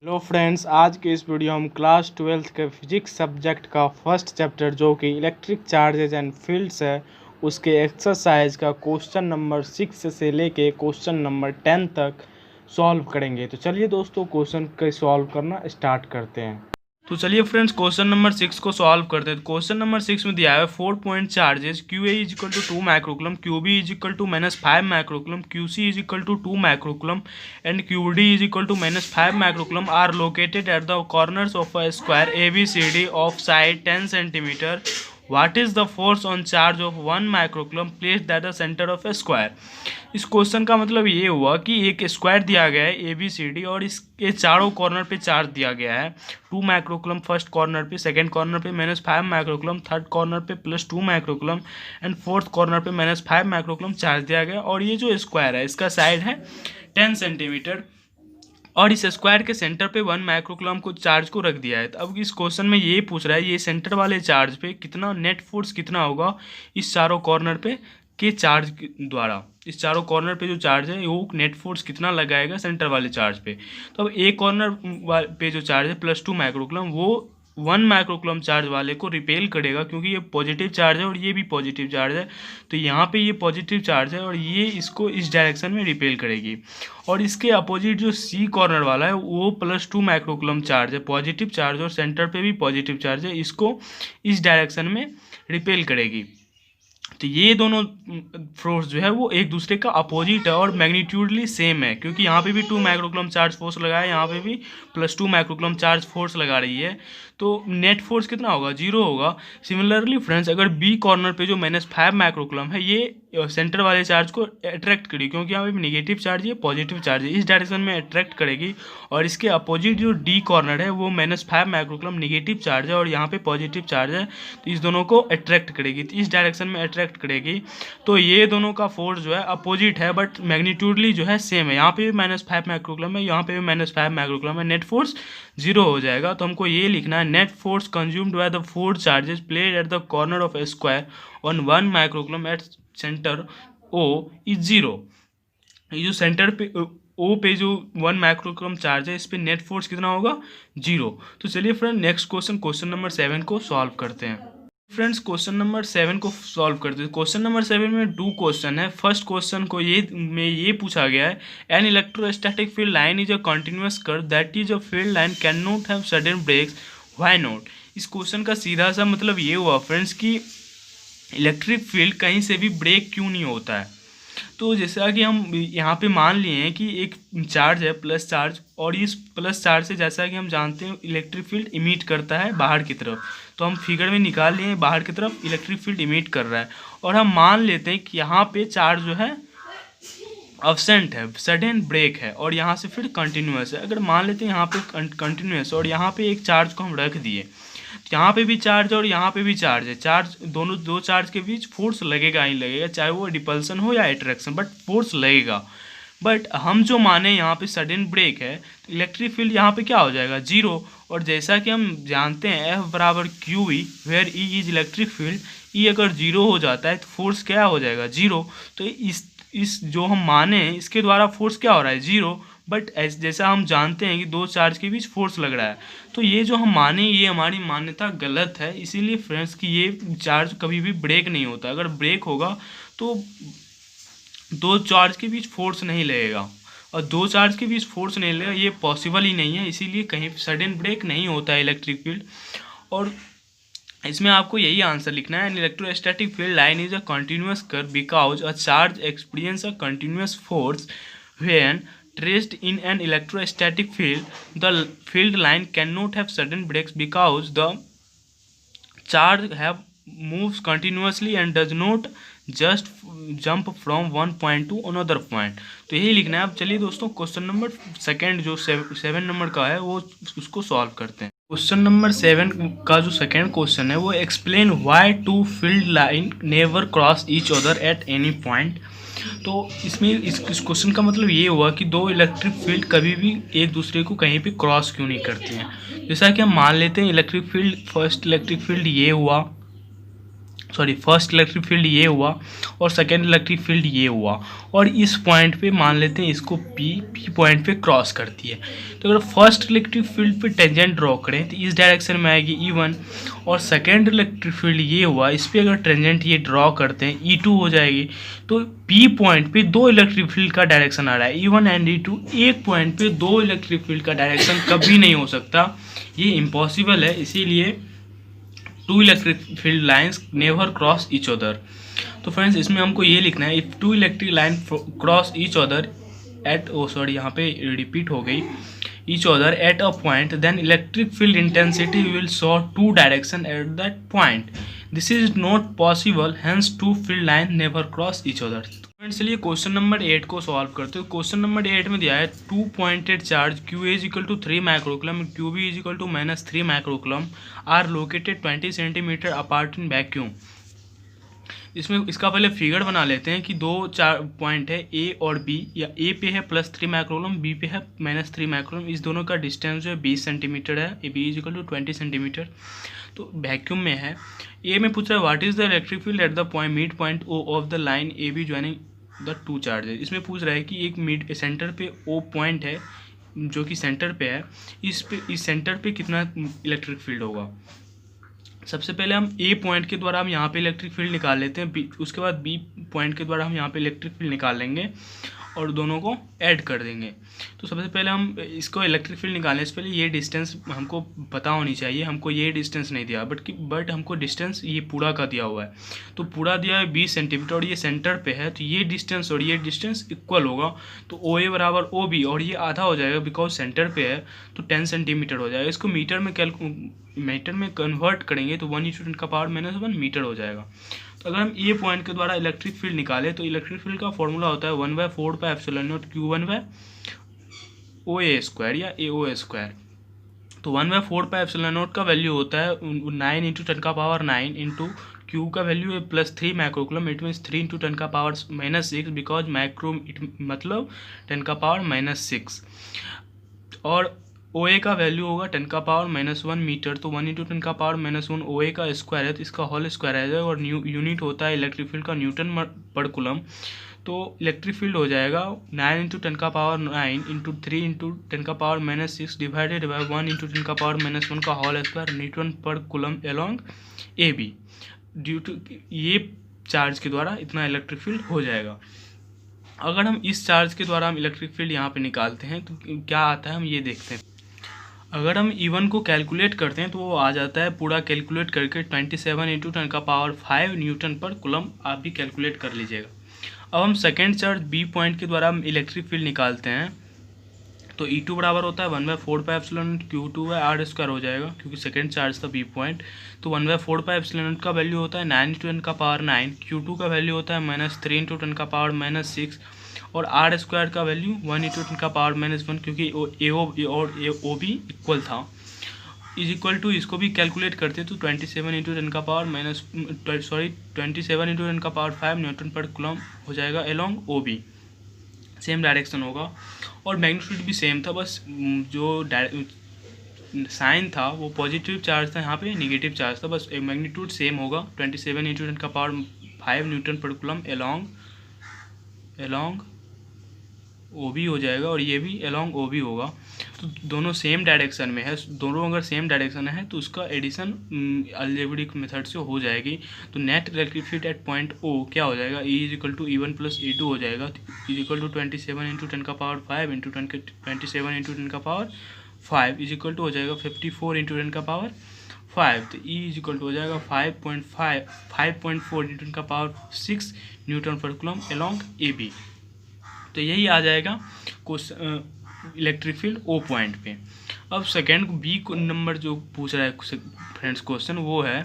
Hello friends, आज के इस वीडियो हम क्लास 12th के फिजिक्स सब्जेक्ट का फर्स्ट चैप्टर जो कि इलेक्ट्रिक चार्जेज एंड फील्ड्स है उसके एक्सरसाइज का क्वेश्चन नंबर 6 से लेके क्वेश्चन नंबर 10 तक सॉल्व करेंगे। तो चलिए दोस्तों, क्वेश्चन के सॉल्व करना स्टार्ट करते हैं। तो चलिए फ्रेंड्स, क्वेश्चन नंबर 6 को सॉल्व करते हैं। क्वेश्चन नंबर 6 में दिया है 4 point charges Q A is equal to 2 microcoulomb, Q B is equal to -5 microcoulomb, Q C is equal to 2 microcoulomb and Q D is equal to -5 microcoulomb are located at the corners of a square A B C D of side 10 centimetre. What is the force on charge of 1 microcoulomb placed at the center of a square? इस question का मतलब ये हुआ कि एक square दिया गया है ए बी सी डी और इसके चारों कॉर्नर पे चार्ज दिया गया है 2 माइक्रोकूलम फर्स्ट कॉर्नर पे, सेकंड कॉर्नर पे -5 माइक्रोकूलम, थर्ड कॉर्नर पे +2 माइक्रोकूलम एंड फोर्थ कॉर्नर पे -5 माइक्रोकूलम चार्ज दिया गया। और ये जो स्क्वायर है इसका साइड है 10 सेंटीमीटर और इस स्क्वायर के सेंटर पे 1 माइक्रोकूलम को चार्ज को रख दिया है। तो अब इस क्वेश्चन में ये पूछ रहा है ये सेंटर वाले चार्ज पे कितना नेट फोर्स कितना होगा इस चारों कॉर्नर पे के चार्ज द्वारा। इस चारों कॉर्नर पे जो चार्ज है वो नेट फोर्स कितना लगाएगा सेंटर वाले चार्ज पे। तो अब एक कॉर्नर पे जो चार्ज है +2 माइक्रोकूलम वो 1 माइक्रोकूलम चार्ज वाले को रिपेल करेगा क्योंकि ये पॉजिटिव चार्ज है और ये भी पॉजिटिव चार्ज है। तो यहाँ पे ये पॉजिटिव चार्ज है और ये इसको इस डायरेक्शन में रिपेल करेगी। और इसके अपोजिट जो सी कॉर्नर वाला है वो +2 माइक्रोकूलम चार्ज है, पॉजिटिव चार्ज, और सेंटर पे भी पॉजिटिव चार्ज है, इसको इस डायरेक्शन में रिपेल करेगी। तो ये दोनों फोर्स जो है वो एक दूसरे का अपोजिट है और मैग्नीट्यूडली सेम है क्योंकि यहाँ पे भी 2 माइक्रोकूलम चार्ज फोर्स लगा है, यहाँ पे भी +2 माइक्रोकूलम चार्ज फोर्स लगा रही है। तो नेट फोर्स कितना होगा? 0 होगा। सिमिलरली फ्रेंड्स, अगर बी कॉर्नर पे जो -5 माइक्रोकूलम है ये सेंटर वाले चार्ज को अट्रैक्ट करेगी क्योंकि यहाँ पे नेगेटिव चार्ज है, पॉजिटिव चार्ज है, इस डायरेक्शन में अट्रैक्ट करेगी। और इसके अपोजिट जो डी कॉर्नर है वो -5 माइक्रोकूलम नेगेटिव चार्ज है और यहाँ पे पॉजिटिव चार्ज है, तो इस दोनों को अट्रैक्ट करेगी, तो इस डायरेक्शन में अट्रैक्ट करेगी। तो ये दोनों का फोर्स जो है अपोजिट है बट मैग्नीट्यूडली जो है सेम है। यहाँ पे भी -5 माइक्रोकूलम है, यहाँ पे भी -5 माइक्रोकूलम है, नेट फोर्स 0 हो जाएगा। तो हमको ये लिखना है net force consumed by the 4 charges played at the corner of A square on 1 microcoulomb at centre O is 0। ये जो सेंटर पे O पे जो 1 माइक्रोकूलम चार्ज है इस पे नेट फोर्स कितना होगा? 0। तो चलिए फ्रेंड नेक्स्ट क्वेश्चन नंबर 7 को सॉल्व करते हैं। फ्रेंड्स क्वेश्चन नंबर 7 को सॉल्व करते हैं। क्वेश्चन नंबर 7 में 2 क्वेश्चन है। फर्स्ट क्वेश्चन को ये पूछा गया है an electrostatic field line is a continuous curve that is a field line can not have sudden breaks, why not. इस क्वेश्चन का सीधा सा मतलब ये हुआ फ्रेंड्स कि इलेक्ट्रिक फील्ड कहीं से भी ब्रेक क्यों नहीं होता है। तो जैसा कि हम यहाँ पे मान लिए हैं कि एक चार्ज है प्लस चार्ज और इस प्लस चार्ज से जैसा कि हम जानते हैं इलेक्ट्रिक फील्ड इमिट करता है बाहर की तरफ। तो हम फिगर में निकाल लिए हैं बाहर की तरफ इलेक्ट्रिक फील्ड इमिट कर रहा है और हम मान लेते हैं कि यहाँ पे चार्ज जो है अब्सेंट है, सडन ब्रेक है और यहाँ से फिर कंटिन्यूस है। अगर मान लेते हैं यहाँ पे कंटिन्यूस और यहाँ पे एक चार्ज को हम रख दिए, यहाँ पे भी चार्ज और यहाँ पे भी चार्ज है, चार्ज दोनों दो चार्ज के बीच फोर्स लगेगा ही लगेगा, चाहे वो रिपल्सन हो या अट्रैक्शन, बट फोर्स लगेगा। बट हम जो माने यहाँ पे सडन ब्रेक है तो इलेक्ट्रिक फील्ड यहाँ पे क्या हो जाएगा? 0। और जैसा कि हम जानते हैं F बराबर Q E where E is electric field, E अगर 0 हो जाता है तो फोर्स क्या हो जाएगा? 0। तो इस जो हम माने इसके द्वारा फोर्स क्या हो रहा है? 0। बट जैसा हम जानते हैं कि दो चार्ज के बीच फोर्स लग रहा है, तो ये जो हम माने ये हमारी मान्यता गलत है। इसीलिए फ्रेंड्स कि ये चार्ज कभी भी ब्रेक नहीं होता। अगर ब्रेक होगा तो दो चार्ज के बीच फोर्स नहीं लगेगा और दो चार्ज के बीच फोर्स नहीं लगेगा, ये पॉसिबल ही नहीं है। इसीलिए कहीं सडन ब्रेक नहीं होता है इलेक्ट्रिक फील्ड। और इसमें आपको यही आंसर लिखना है। An electrostatic field line is a continuous curve because a charge experience a continuous force when traced in an electrostatic field. The field line cannot have sudden breaks because the charge have moves continuously and does not just jump from one point to another point. तो यही लिखना है। अब चलिए दोस्तों question number second जो 7 number का है वो उसको सॉल्व करते हैं। क्वेश्चन नंबर 7 का जो सेकंड क्वेश्चन है वो explain why two field line never cross each other at any point. तो इसमें इस क्वेश्चन का मतलब ये हुआ कि दो इलेक्ट्रिक फील्ड कभी भी एक दूसरे को कहीं भी क्रॉस क्यों नहीं करते हैं। जैसा कि हम मान लेते हैं electric field, first electric field ये हुआ फर्स्ट इलेक्ट्रिक फील्ड ये हुआ और सेकेंड इलेक्ट्रिक फील्ड ये हुआ, और इस पॉइंट पे मान लेते हैं इसको पी पॉइंट पे क्रॉस करती है। तो अगर फर्स्ट इलेक्ट्रिक फील्ड पे टेंजेंट ड्रॉ करें तो इस डायरेक्शन में आएगी E1, और सेकेंड इलेक्ट्रिक फील्ड ये हुआ, इस पर अगर टेंजेंट ये ड्रॉ करते हैं E2 हो जाएगी। तो पी पॉइंट पे दो इलेक्ट्रिक फील्ड का डायरेक्शन आ रहा है, E1 एंड E2। एक पॉइंट पे दो इलेक्ट्रिक फील्ड का डायरेक्शन कभी नहीं हो सकता, ये इम्पॉसिबल है। इसीलिए two electric field lines never cross each other. तो फ्रेंड्स इसमें हमको ये लिखना है, if two electric line cross each other at यहाँ पे रिपीट हो गई, each other at a point, then electric field intensity will show two direction at that point. This is not possible, hence two field line never cross each other. Friends चलिए question number 8 को solve करते हो। Question number 8 में दिया है two pointed charge Q is equal to 3 microcoulomb, Q B is equal to -3 microcoulomb are located 20 centimetre apart in vacuum. इसमें इसका पहले फिगर बना लेते हैं कि दो चार पॉइंट है ए और बी, या ए पे है +3 माइक्रोकुलम, बी पे है -3 माइक्रोकुलम। इस दोनों का डिस्टेंस जो है 20 सेंटीमीटर है, A B is equal to 20 centimetre. तो वैक्यूम में है। ए में पूछ रहा है what is the electric field at the point mid point O of the line A B joining the two charges. इसमें पूछ रहा है कि एक मिड सेंटर पे ओ पॉइंट है जो कि सेंटर पे है, इस सेंटर पे कितना इलेक्ट्रिक फील्ड होगा। सबसे पहले हम ए पॉइंट के द्वारा हम यहाँ पे इलेक्ट्रिक फील्ड निकाल लेते हैं, उसके बाद बी पॉइंट के द्वारा हम यहाँ पे इलेक्ट्रिक फील्ड निकाल लेंगे और दोनों को ऐड कर देंगे। तो सबसे पहले हम इसको इलेक्ट्रिक फील्ड निकालने से पहले ये डिस्टेंस हमको पता होनी चाहिए। हमको ये डिस्टेंस नहीं दिया बट हमको डिस्टेंस ये पूरा का दिया हुआ है। तो पूरा दिया है 20 सेंटीमीटर और ये सेंटर पे है, तो ये डिस्टेंस और ये डिस्टेंस इक्वल होगा। तो ओ ए बराबर ओ बी, और ये आधा हो जाएगा बिकॉज सेंटर पे है, तो 10 सेंटीमीटर हो जाएगा। इसको मीटर में कन्वर्ट करेंगे तो 1×10⁻⁻1 मीटर हो जाएगा। तो अगर हम ए पॉइंट के द्वारा इलेक्ट्रिक फील्ड निकालें तो इलेक्ट्रिक फील्ड का फॉर्मूला होता है 1/4πε0 Q1/OA² या AO²। तो 1/4πε0 का वैल्यू होता है 9 × 10⁻9 इंटू क्यू का वैल्यू है +3 microcoulomb, it means 3 × 10⁻⁻6 because micro मतलब 10⁻⁻6, और ओ ए का वैल्यू होगा 10⁻⁻1 मीटर। तो 1 × 10⁻⁻1 ओ ए का स्क्वायर है, तो इसका होल स्क्वायर आ जाएगा, और यूनिट होता है इलेक्ट्रिक फील्ड का न्यूटन पर कुलम। तो इलेक्ट्रिक फील्ड हो जाएगा 9 × 10⁻9 इंटू 3 × 10⁻⁻6 डिवाइडेड बाई 1 × 10⁻⁻1 का होल स्क्वायर न्यूटन पर coulomb along A B. Due to ये चार्ज के द्वारा इतना इलेक्ट्रिक फील्ड हो जाएगा। अगर हम इस चार्ज के द्वारा हम इलेक्ट्रिक फील्ड यहाँ पे निकालते हैं तो क्या आता है हम ये देखते हैं। अगर हम E1 को कैलकुलेट करते हैं तो वो आ जाता है पूरा कैलकुलेट करके 27 × 10⁵ न्यूटन पर कुलम। आप भी कैलकुलेट कर लीजिएगा। अब हम सेकेंड चार्ज बी पॉइंट के द्वारा हम इलेक्ट्रिक फील्ड निकालते हैं तो E2 बराबर होता है 1/4πε0 Q2/r² हो जाएगा, क्योंकि सेकेंड चार्ज था बी पॉइंट। तो 1/4πε0 का वैल्यू होता है 9 × 10⁹, Q2 का वैल्यू होता है -3 × 10⁻⁻6, और r² का वैल्यू 1 × 10⁻�1, क्योंकि ए और ओ भी इक्वल था, इज इक्वल टू इसको भी कैलकुलेट करते तो 27 × 10⁵ न्यूटन पर कुलम हो जाएगा along O B. Same direction होगा और मैग्नीट्यूड भी सेम था, बस जो साइन था वो पॉजिटिव चार्ज था, यहाँ पे निगेटिव चार्ज था, बस मैग्नीट्यूड सेम होगा। 27 × 10⁵ न्यूटन पर कुलम एलोंग ओ बी हो जाएगा, और ये भी एलोंग ओ बी होगा। तो दोनों सेम डायरेक्शन में है, दोनों अगर सेम डायरेक्शन है तो उसका एडिशन अलजेब्रिक मेथड से हो जाएगी। तो net electric field at point O क्या हो जाएगा, E = E1 + E2 हो जाएगा। E = 27 × 10⁵ into 27 × 10⁵ is equal to हो जाएगा 54 × 10⁵। तो E = हो जाएगा 5.4 × 10⁶ न्यूटन पर कुलम एलोंग ए बी। तो यही आ जाएगा इलेक्ट्रिक फील्ड ओ पॉइंट पे। अब सेकेंड बी नंबर जो पूछ रहा है फ्रेंड्स क्वेश्चन, वो है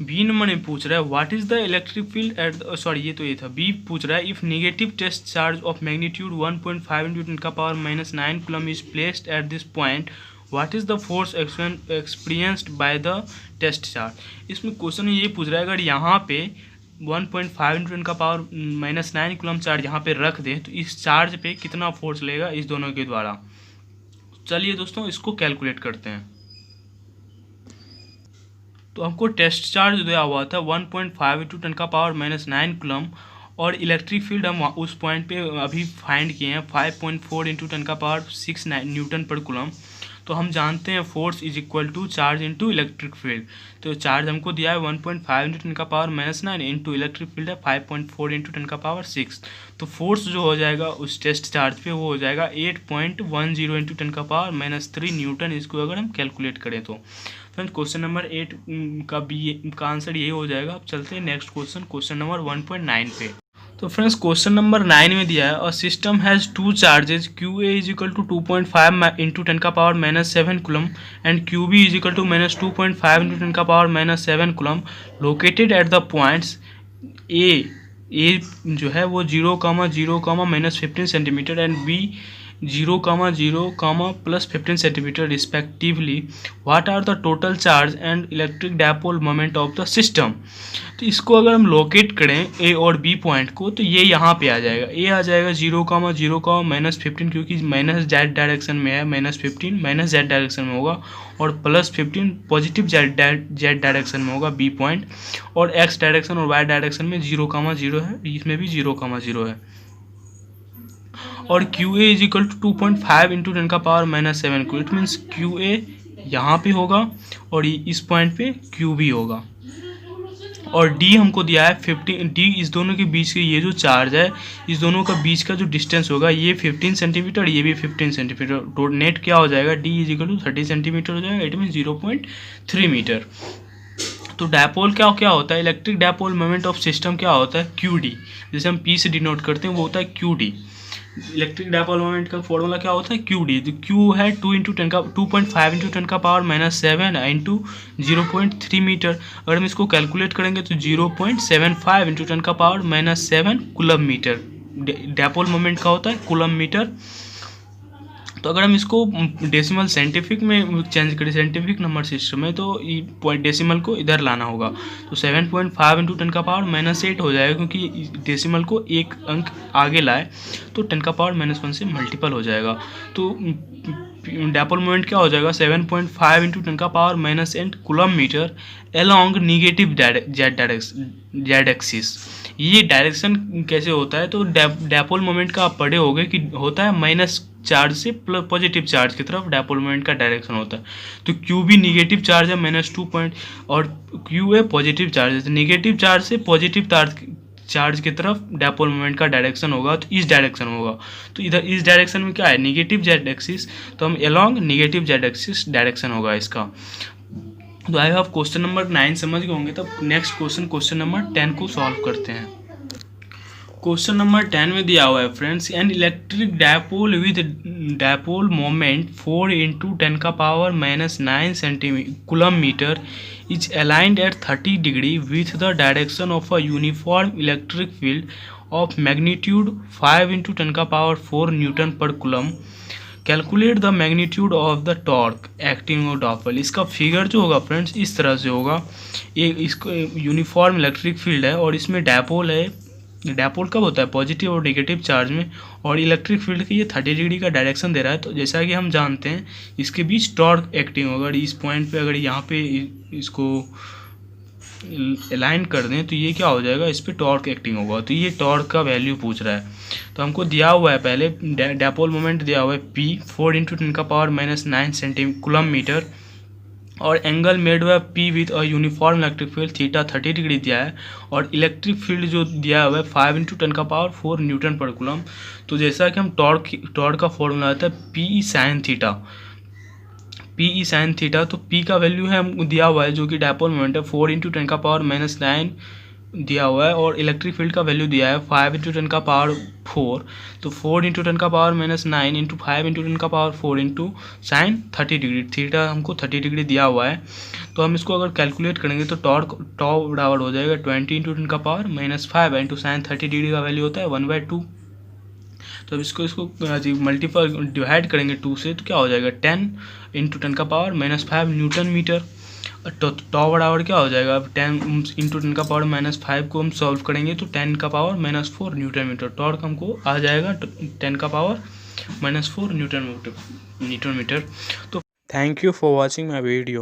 बी नंबर में पूछ रहा है what is the electric field at ये था। बी पूछ रहा है if negative test charge of magnitude 1.5 × 10⁻⁻9 coulomb is placed at this point, what is the force experienced by the test charge. इसमें क्वेश्चन ये पूछ रहा है अगर यहाँ पे 1.5 × 10⁻⁻9 कुलम चार्ज यहाँ पे रख दें तो इस चार्ज पे कितना फोर्स लेगा इस दोनों के द्वारा। चलिए दोस्तों इसको कैलकुलेट करते हैं। तो हमको टेस्ट चार्ज दिया हुआ था 1.5 इंटू 10 का पावर -9 कूलम, और इलेक्ट्रिक फील्ड हम उस पॉइंट पे अभी फाइंड किए हैं 5.4 इंटू 10 का पावर 6 न्यूटन पर कूलम। तो हम जानते हैं force is equal to charge into electric field. तो चार्ज हमको दिया है 1.5 इंटू 10 का पावर -9 इंटू इलेक्ट्रिक फील्ड है 5.4 इंटू 10 का पावर 6। तो फोर्स जो हो जाएगा उस टेस्ट चार्ज पे वो हो जाएगा 8.10 इंटू 10 का पावर -3 न्यूटन। इसको अगर हम कैलकुलेट करें तो फ्रेंड्स क्वेश्चन नंबर 8 का आंसर यही हो जाएगा। अब चलते हैं नेक्स्ट क्वेश्चन, क्वेश्चन नंबर 1.9 पे। तो फ्रेंड्स क्वेश्चन नंबर 9 में दिया है a system has two charges Q A is equal to 2.5 into 10 का power -7 coulomb and Q B is equal to -2.5 into 10 का power -7 coulomb located at the points A जो है वो 0,0, -15 centimetre and B 0,0, +15 centimetre respectively. What are the total charge and electric dipole moment of the system. तो इसको अगर हम locate करें ए और बी पॉइंट को तो ये यहाँ पे आ जाएगा। ए आ जाएगा 0,0, -15 क्योंकि माइनस जेड डायरेक्शन में है, -15 माइनस जेड डायरेक्शन में होगा, और +15 पॉजिटिव जेड डायरेक्शन में होगा बी पॉइंट, और एक्स डायरेक्शन और वाई डायरेक्शन में 0,0 है, इसमें भी 0,0 है। और Q A is equal to 2.5 into 10 का पावर -7 को, इट मीन्स क्यू ए यहाँ पे होगा और इस पॉइंट पे क्यू बी होगा। और डी हमको दिया है 15, डी इस दोनों के बीच के ये जो चार्ज है इस दोनों का बीच का जो डिस्टेंस होगा ये 15 सेंटीमीटर, ये भी 15 सेंटीमीटर, तो नेट क्या हो जाएगा D is equal to 30 centimetre हो जाएगा, इट मीन 0.3 मीटर। तो डायपोल क्या होता है, electric dipole moment of system क्या होता है, क्यू डी, जैसे हम पी से डिनोट करते हैं वो होता है Q D. Electric dipole moment का फॉर्मूला क्या होता है, क्यू डी। तो क्यू है 2.5 इंटू 10 का पावर -7 इंटू 0.3 मीटर। अगर हम इसको कैलकुलेट करेंगे तो 0.75 इंटू 10 का power -7 coulomb metre dipole moment का होता है, कूलम मीटर। तो अगर हम इसको डेसिमल साइंटिफिक में चेंज करें, साइंटिफिक नंबर सिस्टम में, तो डेसिमल को इधर लाना होगा। तो 7.5 इंटू 10 का पावर -8 हो जाएगा, क्योंकि डेसिमल को एक अंक आगे लाए तो 10 का पावर -1 से मल्टीपल हो जाएगा। तो डायपोल मोमेंट क्या हो जाएगा 7.5 इंटू 10 का power -8 coulomb metre along negative Z axis. ये डायरेक्शन कैसे होता है, तो डायपोल मोमेंट का आप पढ़े होगे कि होता है माइनस चार्ज से पॉजिटिव चार्ज की तरफ डायपोल मोमेंट का डायरेक्शन होता है। तो क्यू भी निगेटिव चार्ज है -2 और क्यू है पॉजिटिव चार्ज है, तो निगेटिव चार्ज से पॉजिटिव चार्ज की तरफ डायपोल मोमेंट का डायरेक्शन होगा, तो इस डायरेक्शन होगा। तो इधर इस डायरेक्शन में क्या है निगेटिव जेड एक्सिस, तो हम along negative Z axis direction होगा इसका। तो आई होप क्वेश्चन नंबर 9 समझ गए होंगे। तब नेक्स्ट क्वेश्चन नंबर 10 को सॉल्व करते हैं। क्वेश्चन नंबर 10 में दिया हुआ है friends, an electric dipole with dipole moment 4 into 10 का power -9 centimetre coulomb metre is aligned at 30 degree with the direction of a uniform electric field of magnitude 5 into 10 का power 4 newton पर coulomb. Calculate the magnitude of the torque acting on dipole. इसका figure जो होगा friends इस तरह से होगा, ये इसको यूनिफॉर्म इलेक्ट्रिक फील्ड है और इसमें डायपोल है। डायपोल कब होता है पॉजिटिव और नेगेटिव चार्ज में, और इलेक्ट्रिक फील्ड की ये 30 डिग्री का डायरेक्शन दे रहा है। तो जैसा कि हम जानते हैं इसके बीच टॉर्क एक्टिंग होगा। इस पॉइंट पे अगर यहाँ पे इसको अलाइन कर दें तो ये क्या हो जाएगा, इस पर टॉर्क एक्टिंग होगा। तो ये टॉर्क का वैल्यू पूछ रहा है। तो हमको दिया हुआ है पहले डायपोल मोमेंट दिया हुआ है P 4 इंटू 10 का पावर -9 सेंटीमीटर कूलम मीटर, और एंगल मेड हुआ है P with a uniform electric field theta 30 degree दिया है, और इलेक्ट्रिक फील्ड जो दिया हुआ है 5 इंटू 10 का पावर 4 न्यूटन पर कूलम। तो जैसा कि हम टॉर्क का फॉर्मूला आता है P साइन थीटा, तो P का वैल्यू है हम दिया हुआ है जो कि डायपोल मोमेंट है 4 इंटू 10 का पावर -9 दिया हुआ है, और इलेक्ट्रिक फील्ड का वैल्यू दिया है 5 इंटू 10 का पावर 4। तो 4 इंटू 10 का पावर -9 इंटू 5 इंटू 10 का power 4 into sine 30 degree, theta हमको 30 डिग्री दिया हुआ है। तो हम इसको अगर कैलकुलेट करेंगे तो टॉ बराबर हो जाएगा 20 इंटू 10 का पावर -5 इंटू साइन 30 डिग्री का वैल्यू होता है 1/2। तो अब इसको मल्टीपल डिवाइड करेंगे 2 से तो क्या हो जाएगा 10 इंटू 10 का पावर -5 न्यूटन मीटर। तो टॉ बराबर क्या हो जाएगा, अब 10 इंटू 10 का पावर -5 को हम सॉल्व करेंगे तो 10 का पावर -4 न्यूटन मीटर। टॉर्क हमको आ जाएगा 10 का पावर -4 न्यूटन मीटर। तो thank you for watching my video.